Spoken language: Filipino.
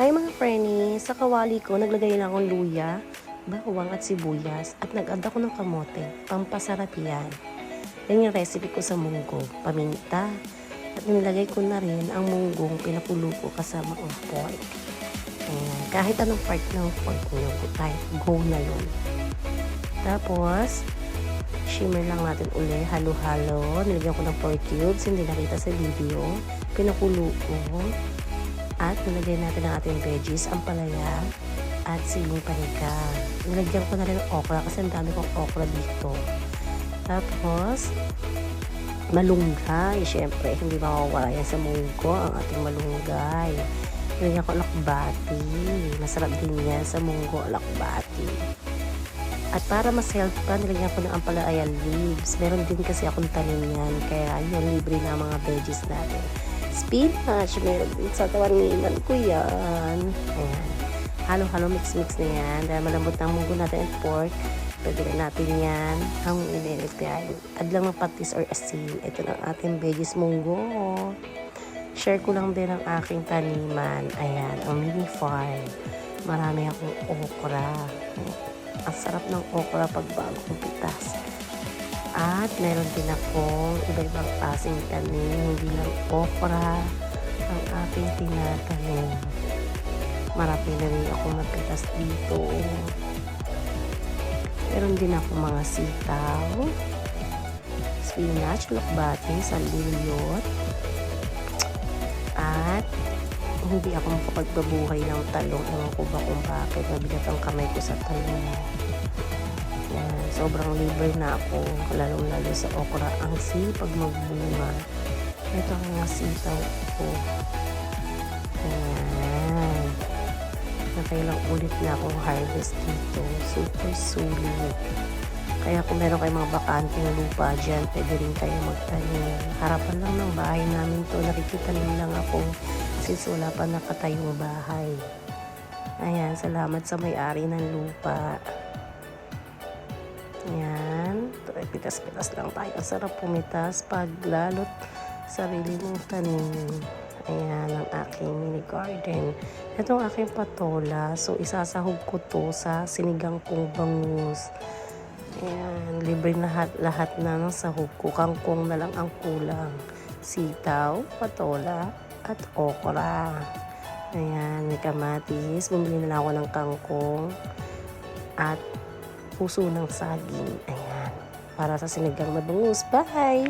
Hi mga Frenny, sa kawali ko naglagay lang akong luya, bawang at sibuyas at nag-add ako ng kamote, pampasarap yan. Yan yung recipe ko sa munggo, paminta. At nilagay ko na rin ang munggong pinakulo ko kasama ang pork. Ayan, kahit anong part ng pork nyo, kahit go na yun. Tapos, shimmer lang natin uli, halo-halo. Nilagyan ko ng pork cubes, hindi nakita sa video. Pinakulo ko. At nilagay natin ang ating veggies, ampalaya at siling panika. Nilagyan ko na rin ng okra kasi ang dami kong okra dito. Tapos, malunggay. Siyempre, hindi mawawala yan sa munggo, ang ating malunggay. Nilagyan ko lakbati. Masarap din yan sa munggo, lakbati. At para mas health pa, nilagyan ko ng ampalaya leaves. Meron din kasi akong tanim yan, kaya yun, libre na mga veggies natin. Spinach, meron din sa tawaniman ko yan. Ayan. Halo-halo, mix-mix na yan. Dahil malambot ng munggo natin at pork, pwede na natin yan. Ang inilipyan. Add lang ng patis or asin. Ito lang ating veggies munggo. Share ko lang din ang aking taniman. Ayan, ang mini farm. Marami akong okra. Ang sarap ng okra pag bago kong pitas. At meron din akong iba-ibang klaseng tanim, hindi lang okra ang aking tinatanim. Marami na rin akong napitas dito. Meron din ako mga sitaw, spinach, lakbati, saluyot. At hindi ako makapagbabuhay ng talong. Ewan ko ba kung bakit. Mabigat ang kamay ko sa talong. Yan, sobrang libre na ako, lalo-lalo sa okra. Ang sipag magbunga. Ito ang mga sitaw ko. Ayan. Nakailang ulit na akong harvest dito. Super sulit. Kaya kung meron kayong mga bakanting lupa dyan, pwede rin kayo magtanim. Harapan lang ng bahay namin to. Nakikita nyo lang ako since wala pa nakatayong bahay. Ayan, salamat sa may-ari ng lupa. Ayan, pitas-pitas lang tayo. Ang sarap pumitas pag lalot sarili mong tanim. Ayan, ang aking mini garden. Ito ang aking patola. So, isasahog ko to sa sinigang kong bangus. Ayan, libre lahat na ng sahog ko. Kangkong na lang ang kulang. Sitaw, patola, at okra. Ayan, may kamatis. Bumili na lang ako ng kangkong. At puso ng saging. Ayan. Para sa sinigang na bangus. Bye!